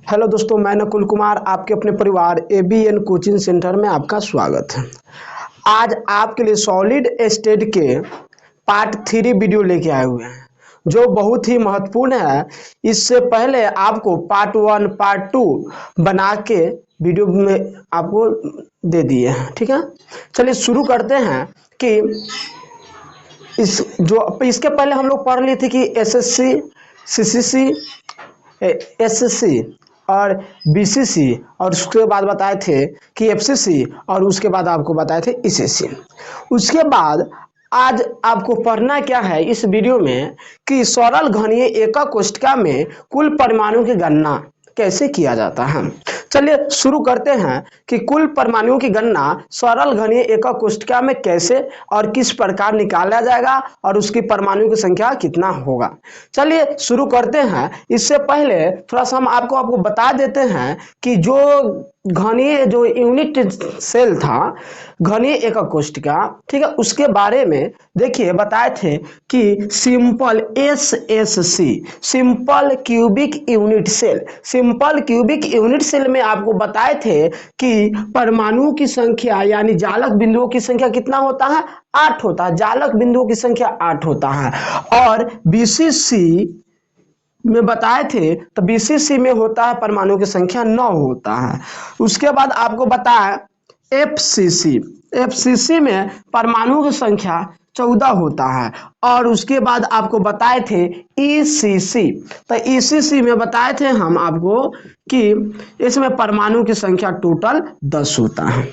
Hello दोस्तों, मैं नकुल कुमार आपके अपने परिवार एबीएन कोचिंग सेंटर में आपका स्वागत है। आज आपके लिए सॉलिड स्टेट के पार्ट 3 वीडियो लेके आए हुए हैं जो बहुत ही महत्वपूर्ण है। इससे पहले आपको पार्ट 1 पार्ट 2 बना के वीडियो में आपको दे दिए हैं। ठीक है, चलिए शुरू करते हैं कि इसके पहले हम लोग पढ़ लिए थे कि एसएससी, सीसीसी, एसएससी और बीसीसी, और उसके बाद बताए थे कि एफसीसी, और उसके बाद आपको बताए थे ईसीसी। उसके बाद आज आपको पढ़ना क्या है इस वीडियो में कि सरल घनीय एकक कोष्ठिका में कुल परमाणु की गणना कैसे किया जाता है। चलिए शुरू करते हैं कि कुल परमाणुओं की गणना सरल घनीय एकक कोष्ठिका में कैसे और किस प्रकार निकाला जाएगा और उसकी परमाणु की संख्या कितना होगा। चलिए शुरू करते हैं। इससे पहले थोड़ा सा हम आपको बता देते हैं कि जो घनीय जो यूनिट सेल था घनीय एकक कोष्ठिका, ठीक है, उसके बारे में देखिए बताए थे कि simple SSC, simple cubic unit cell, simple cubic unit cell में आपको बताए थे कि परमाणुओं की संख्या यानी जालक बिंदुओं की संख्या कितना होता है, 8 होता है। जालक बिंदुओं की संख्या 8 होता है। और बीसीसी में बताए थे तो बीसीसी में होता है परमाणु की संख्या 9 होता है। उसके बाद आपको बताया एफसीसी, एफसीसी में परमाणु की संख्या 14 होता है। और उसके बाद आपको बताए थे ईसीसी, तो ईसीसी में बताए थे हम आपको कि इसमें परमाणु की संख्या टोटल 10 होता है।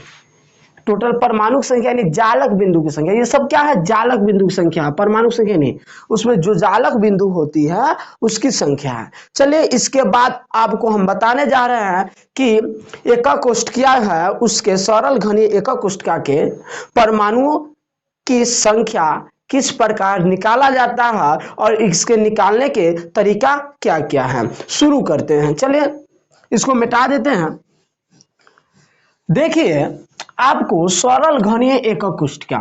टोटल परमाणु संख्या यानी जालक बिंदु की संख्या, ये सब क्या है, जालक बिंदु की संख्या, परमाणु संख्या नहीं, उसमें जो जालक बिंदु होती है उसकी संख्या है। चलिए इसके बाद आपको हम बताने जा रहे हैं कि एकक कोष्ठिका है उसके सरल घनीय एकक कोष्ठिका के परमाणुओं की संख्या किस प्रकार निकाला जाता है और इसके निकालने के तरीका क्या क्या है। शुरू करते हैं। चलिए इसको मिटा देते हैं। देखिए आपको सरल घनीय एकक कोष्ठिका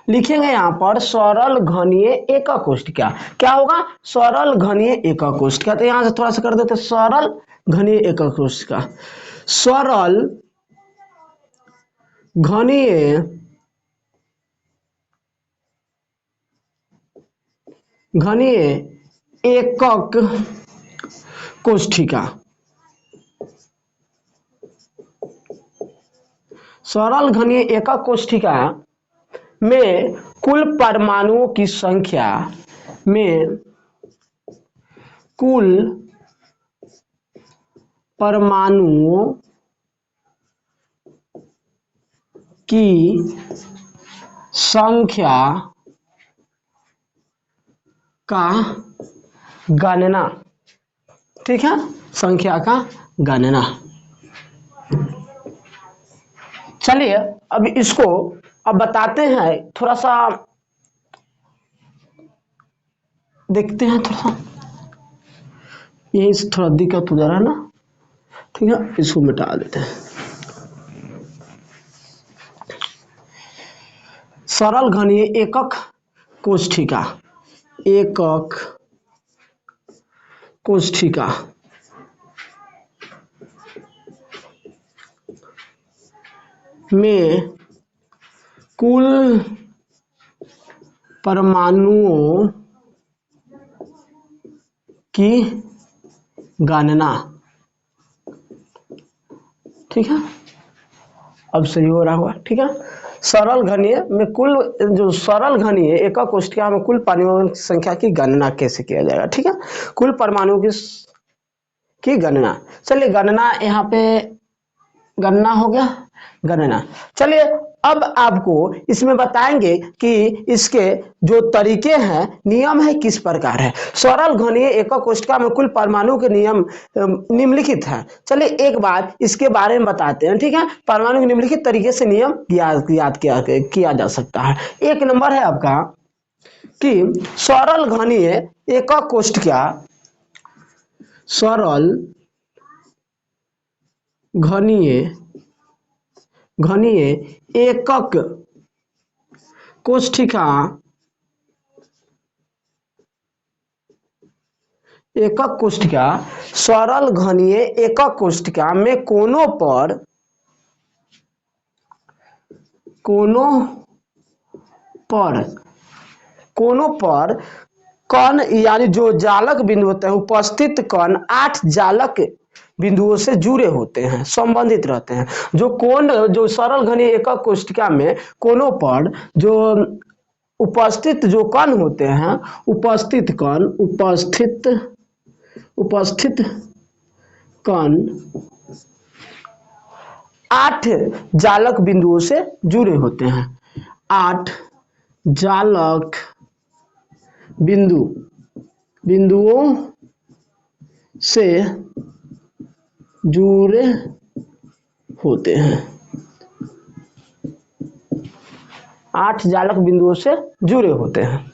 लिखेंगे यहां पर, सरल घनीय एकक कोष्ठिका क्या होगा, सरल घनीय एकक कोष्ठिका। तो यहां से थोड़ा सा कर देते सरल घनीय एकक कोष्ठिका, सरल घनीय घनीय एकक कोष्ठिका, सरल घनीय एकक कोष्ठिका में कुल परमाणुओं की संख्या में कुल परमाणुओं की संख्या का गणना, ठीक है, संख्या का गणना। चलिए अब इसको अब बताते हैं, थोड़ा सा देखते हैं, थोड़ा सा यही से थोड़ा दिक्कत हो जा रहा है ना, ठीक है, इसको मिटा देते हैं। सरल घनीय एकक कोष्ठिका, एकक कोष्ठिका में कुल परमाणुओं की गणना, ठीक है, अब सही हो रहा हुआ, ठीक है। सरल घनीय में कुल, जो सरल घनीय एकक कोष्ठिका में कुल परमाणुओं की संख्या की गणना कैसे किया जाएगा, ठीक है, कुल परमाणुओं की गणना। चलिए गणना यहाँ पे गणना हो गया, गणना। चलिए अब आपको इसमें बताएंगे कि इसके जो तरीके हैं, नियम है किस प्रकार है। सरल घनीय एकक कोष्ठिका में कुल परमाणु के नियम निम्नलिखित है। चलिए एक बार इसके बारे में बताते हैं, ठीक है। परमाणु के निम्नलिखित तरीके से नियम याद किया जा सकता है। एक नंबर है आपका कि सरल घनीय एकक कोष्ठिका, सरल घनीय एकक कोष्ठिका एकक कोष्ठिका सरल घनीय एकक कोष्ठिका में कोनों पर कण यानी जो जालक बिंदु होते हैं उपस्थित कण 8 जालक बिंदुओं से जुड़े होते हैं, संबंधित रहते हैं। जो सरल घनीय एकक कोष्ठिका में कोनों पर जो उपस्थित जो कण होते हैं, उपस्थित कण 8 जालक बिंदुओं से जुड़े होते हैं। 8 जालक बिंदुओं से जुड़े होते हैं। 8 जालक बिंदुओं से जुड़े होते हैं।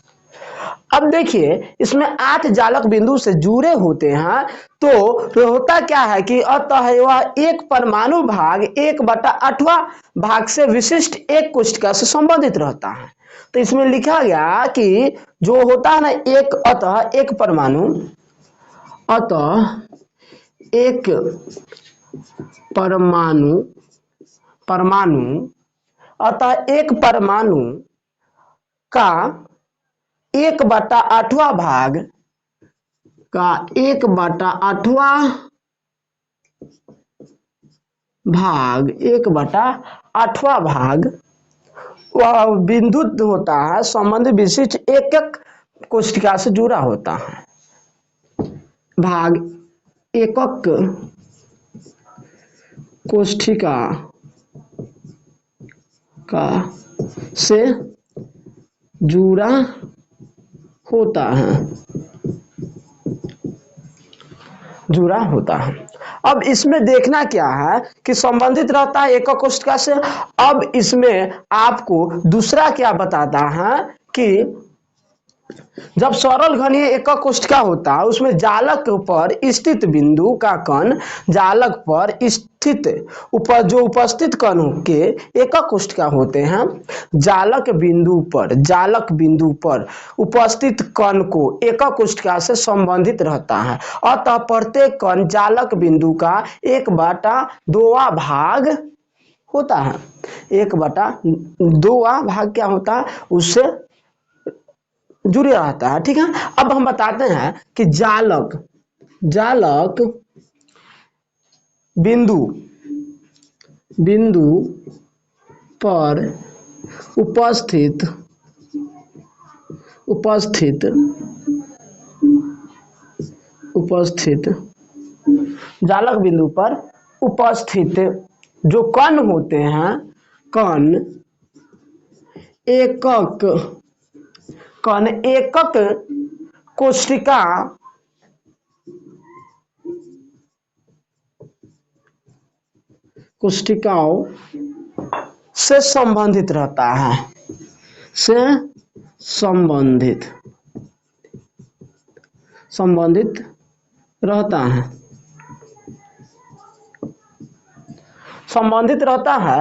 अब देखिए इसमें 8 जालक बिंदु से जुड़े होते हैं तो होता क्या है कि अतः वह एक परमाणु भाग 1/8वां भाग से विशिष्ट एक कोष्ठिका से संबंधित रहता है। तो इसमें लिखा गया कि जो होता है ना अतः एक परमाणु का 1/8वां भाग वह बिंदु होता है संबंधित विशिष्ट एकक कोष्ठिका से जुड़ा होता है। भाग एकक कोष्ठिका से जुड़ा होता है। अब इसमें देखना क्या है कि संबंधित रहता है एकक कोष्ठिका से। अब इसमें आपको दूसरा क्या बताता है कि जब सरल घनीय एकक कोष्ठिका होता है उसमें जालक पर स्थित बिंदु का कण जालक पर स्थित जो उपस्थित कण के एकक कोष्ठिका होते हैं, जालक बिंदु पर उपस्थित कण को एकक कोष्ठिका से संबंधित रहता है। अतः प्रत्येक कण जालक बिंदु का 1/2वां भाग होता है। 1/2वां भाग क्या होता है, उससे जुड़े रहता है। ठीक है। अब हम बताते हैं कि जालक बिंदु पर उपस्थित जालक बिंदु पर उपस्थित जो कण होते हैं, कण एकक कोष्ठिकाओं से संबंधित रहता है। संबंधित रहता है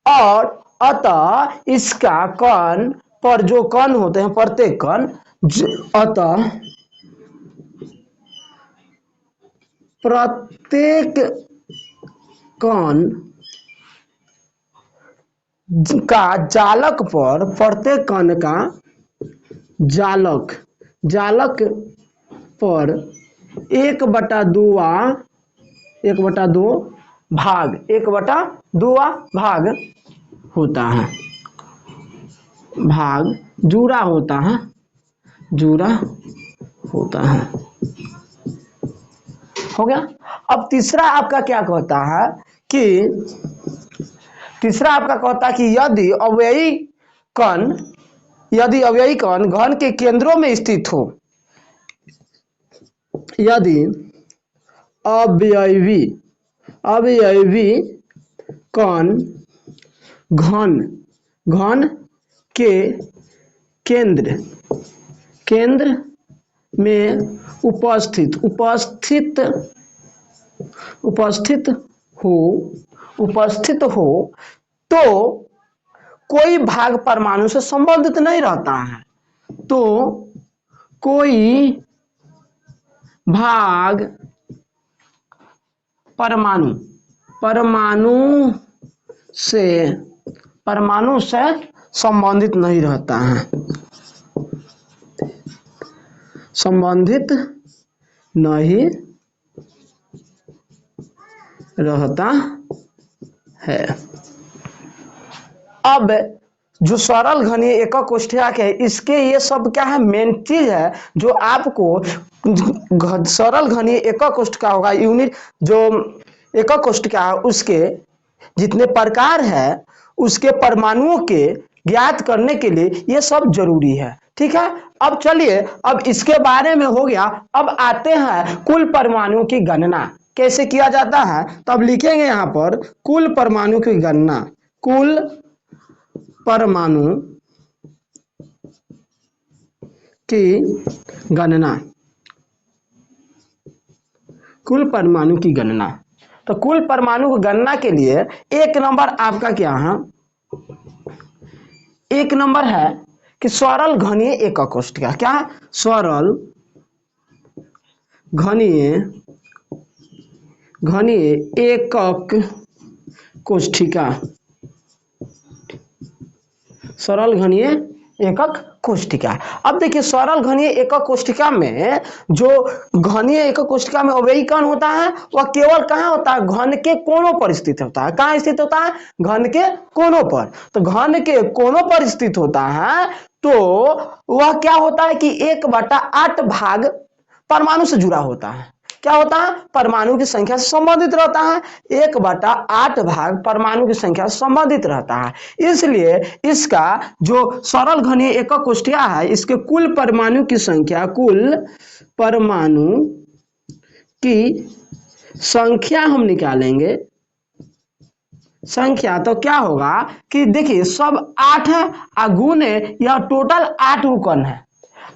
और अतः इसका कण पर जो कण होते हैं प्रत्येक कण अतः प्रत्येक कण का जालक पर प्रत्येक कण का जालक पर 1/2 भाग होता है। भाग जुड़ा होता है। हो गया। अब तीसरा आपका क्या कहता है कि यदि अवयवी कण घन के केंद्रों में स्थित हो, यदि अवयवी कण घन के केंद्र में उपस्थित हो तो कोई भाग परमाणु से संबंधित नहीं रहता है। तो कोई भाग परमाणु परमाणु से संबंधित नहीं रहता है, संबंधित नहीं रहता है। अब जो सरल घनीय एकक कोष्ठक है, इसके ये सब क्या है, मेन चीज है जो आपको सरल घनीय एकक कोष्ठक होगा, यूनिट जो एकक कोष्ठक है उसके जितने प्रकार है उसके परमाणुओं के ज्ञात करने के लिए ये सब जरूरी है। ठीक है, अब चलिए, अब इसके बारे में हो गया। अब आते हैं कुल परमाणु की गणना कैसे किया जाता है। तब लिखेंगे यहाँ पर कुल परमाणु की गणना, कुल परमाणु की गणना, कुल परमाणु की गणना। तो कुल परमाणु की गणना के लिए एक नंबर आपका क्या है, एक नंबर है कि सरल घनीय एकक कोष्ठक। क्या है? सरल घनीय एकक कोष्ठिका, सरल घनीय एकक कोष्ठिका। अब देखिए सरल घनीय एकक कोष्ठिका में जो घनीय एकक कोष्ठिका में अवयवी कण होता है वह केवल कहाँ होता है, घन के कोनों पर स्थित होता है। कहाँ स्थित होता है? घन के कोनों पर। तो घन के कोनों पर स्थित होता है तो वह क्या होता है कि 1/8 भाग परमाणु से जुड़ा होता है। क्या होता है? परमाणु की संख्या से संबंधित रहता है। 1/8 भाग परमाणु की संख्या से संबंधित रहता है। इसलिए इसका जो सरल घनीय एकक कोष्ठक है, इसके कुल परमाणु की संख्या, कुल परमाणु की संख्या हम निकालेंगे। संख्या तो क्या होगा कि देखिए सब 8 है, गुणे यह टोटल 8 कण है।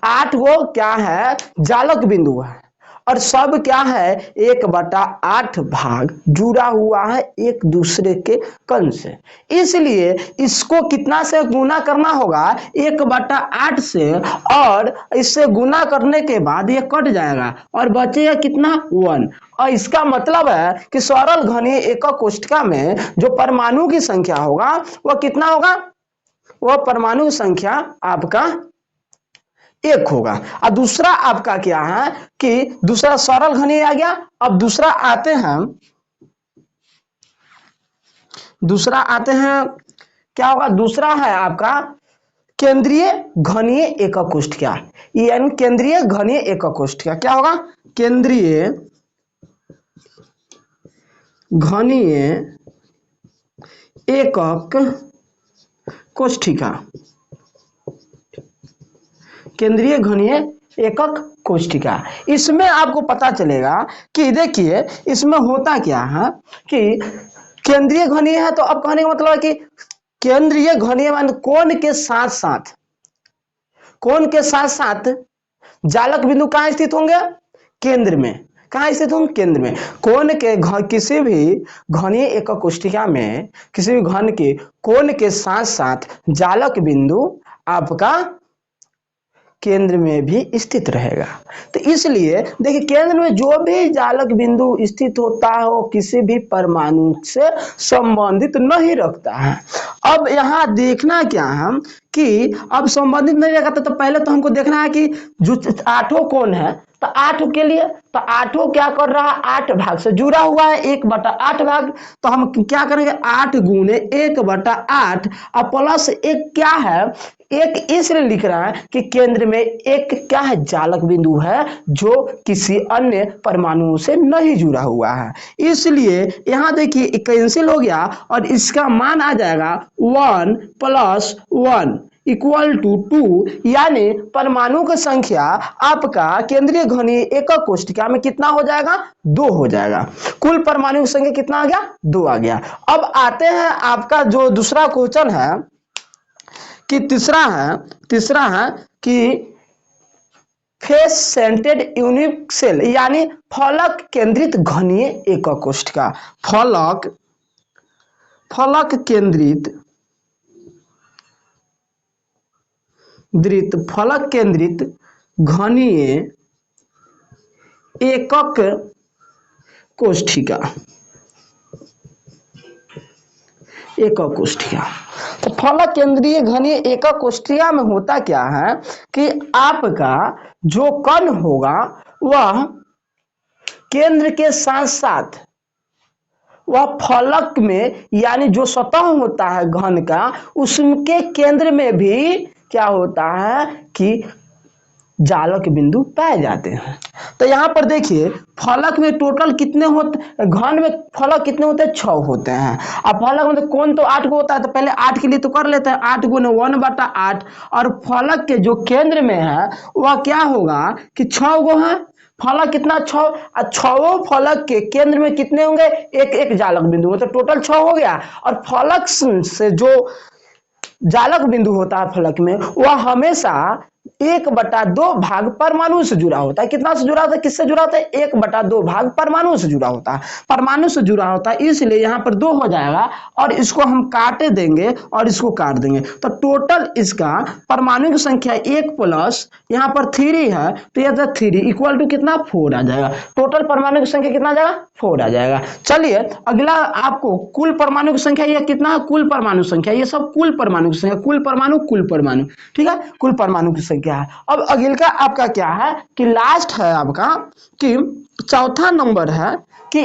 8 वो क्या है, जालक बिंदु है, और सब क्या है, 1/8 भाग जुड़ा हुआ है एक दूसरे के कण से। इसलिए इसको कितना से गुना करना होगा, 1/8 से, और इससे गुना करने के बाद ये कट जाएगा और बचेगा कितना, 1। और इसका मतलब है कि सरल घनीय एकक कोष्ठक में जो परमाणु की संख्या होगा वह कितना होगा, वह परमाणु की संख्या आपका 1 होगा। और दूसरा आपका क्या है कि दूसरा सरल घनीय आ गया। अब दूसरा आते हैं क्या होगा, दूसरा है आपका केंद्रीय घनीय एकक कोष्ठक, यानी केंद्रीय घनीय एकक कोष्ठक। क्या होगा, केंद्रीय घनीय एकक कोष्ठिका, केंद्रीय घनीय एकक कोष्ठिका। इसमें आपको पता चलेगा कि देखिए इसमें होता क्या है कि केंद्रीय घनीय है, तो अब कहने का मतलब है कि केंद्रीय घनीय मान कोण के साथ साथ जालक बिंदु कहाँ स्थित होंगे, केंद्र में। कहाँ स्थित होंगे, केंद्र में। कोण के किसी भी घनीय एकक कोष्ठिका में किसी भी घन के कोण के साथ साथ जालक बिंदु आपका केंद्र में भी स्थित रहेगा। तो इसलिए देखिए केंद्र में जो भी जालक बिंदु स्थित होता है वो किसी भी परमाणु से संबंधित नहीं रखता है। अब यहाँ देखना क्या है कि अब संबंधित नहीं रखता, तो पहले तो हमको देखना है कि जो 8 कोण है, तो 8 के लिए तो 8 क्या कर रहा है, 8 भाग से जुड़ा हुआ है, 1/8 भाग। तो हम क्या करेंगे, 8 गुणे 1/8 और प्लस 1 क्या है, एक इसलिए लिख रहा है कि केंद्र में एक क्या है, जालक बिंदु है जो किसी अन्य परमाणु से नहीं जुड़ा हुआ है। इसलिए यहां देखिए कैंसिल हो गया और इसका मान आ जाएगा 1 + 1 = 2, यानी परमाणु की संख्या आपका केंद्रीय घनीय एकक कोष्ठिका में कितना हो जाएगा, 2 हो जाएगा। कुल परमाणु की संख्या कितना आ गया, 2 आ गया। अब आते हैं आपका जो दूसरा क्वेश्चन है कि तीसरा है कि फेस सेंटेड यूनिट सेल, यानी फलक केंद्रित घनीय एकक कोष्ठिका। फलक केंद्रित घनीय एकक कोष्ठिका। एकक कोष्ठिका। तो फलक केंद्रीय घनीय एकक कोष्ठिका में होता क्या है कि आपका जो कण होगा वह केंद्र के साथ साथ वह फलक में यानी जो सतह होता है घन का उसके केंद्र में भी क्या होता है कि जालक बिंदु पाए जाते हैं। तो यहाँ पर देखिए फलक में टोटल कितने होते, घन में फलक कितने होते हैं, 6 होते हैं। अब फलक में कोण तो 8 को होता है, तो पहले 8 के लिए तो कर लेते हैं, 8 गुने 1/8 और फलक के जो केंद्र में है वह क्या होगा कि 6 गो है। फलक कितना 6 और 6 फलक के केंद्र में कितने होंगे, एक एक जालक बिंदु, मतलब टोटल 6 हो गया। और फलक से जो जालक बिंदु होता है फलक में वह हमेशा 1/2 भाग परमाणु से जुड़ा होता है। कितना से जुड़ा होता है, किससे जुड़ा होता है, 1/2 भाग परमाणु से जुड़ा होता है। परमाणु से जुड़ा होता है इसलिए यहाँ पर 2 हो जाएगा और इसको हम काटे देंगे और इसको काट देंगे। तो टोटल इसका परमाणु की संख्या 1 प्लस यहाँ पर 3 है, तो यह 3 इक्वल टू कितना 4 आ जाएगा। टोटल परमाणु की संख्या कितना आ जाएगा, 4 आ जाएगा। चलिए अगला आपको कुल परमाणु की संख्या यह कितना है, कुल परमाणु संख्या, ये सब कुल परमाणु की संख्या, कुल परमाणु, ठीक है, कुल परमाणु की संख्या है। अब अगला आपका क्या है कि लास्ट है आपका कि चौथा नंबर है कि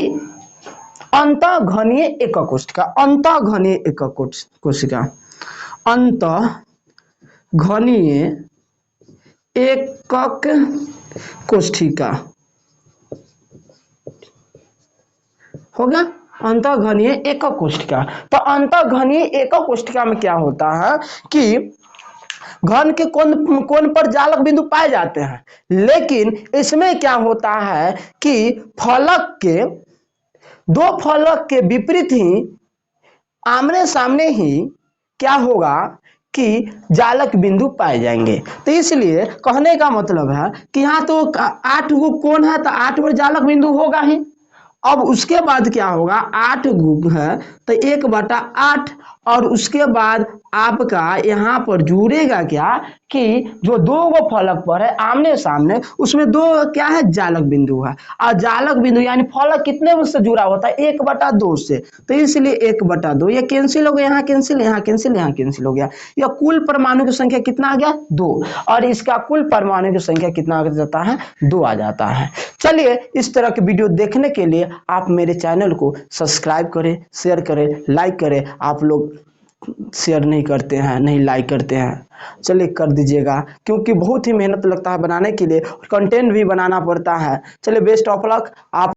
अंतःघनीय एकक कोशिका। अंतःघनीय एकक कोशिका, अंतःघनीय एकक कोशिका हो गया, अंतःघनीय एकक कोशिका। तो अंतःघनीय एकक कोशिका में क्या होता है कि घन के कोण पर जालक बिंदु पाए जाते हैं, लेकिन इसमें क्या होता है कि फलक के 2 फलक के विपरीत ही आमने सामने ही क्या होगा कि जालक बिंदु पाए जाएंगे। तो इसलिए कहने का मतलब है कि यहाँ तो 8 गो कोण है तो 8 बार जालक बिंदु होगा ही। अब उसके बाद क्या होगा, 8 है तो 1/8 और उसके बाद आपका यहाँ पर जुड़ेगा क्या कि जो 2 गो फलक पर है आमने सामने उसमें 2 क्या है, जालक बिंदु है। और जालक बिंदु यानी फलक कितने उससे जुड़ा होता है, 1/2 से, तो इसलिए 1/2 ये कैंसिल हो गया, यहाँ कैंसिल, यहाँ कैंसिल, यहाँ कैंसिल हो गया। यह कुल परमाणु की संख्या कितना आ गया, 2, और इसका कुल परमाणु की संख्या कितना आ जाता है, 2 आ जाता है। चलिए इस तरह के वीडियो देखने के लिए आप मेरे चैनल को सब्सक्राइब करें, शेयर करें, लाइक करें। आप लोग शेयर नहीं करते हैं, नहीं लाइक करते हैं, चलिए कर दीजिएगा, क्योंकि बहुत ही मेहनत लगता है बनाने के लिए, कंटेंट भी बनाना पड़ता है। चलिए बेस्ट ऑफ लक। आप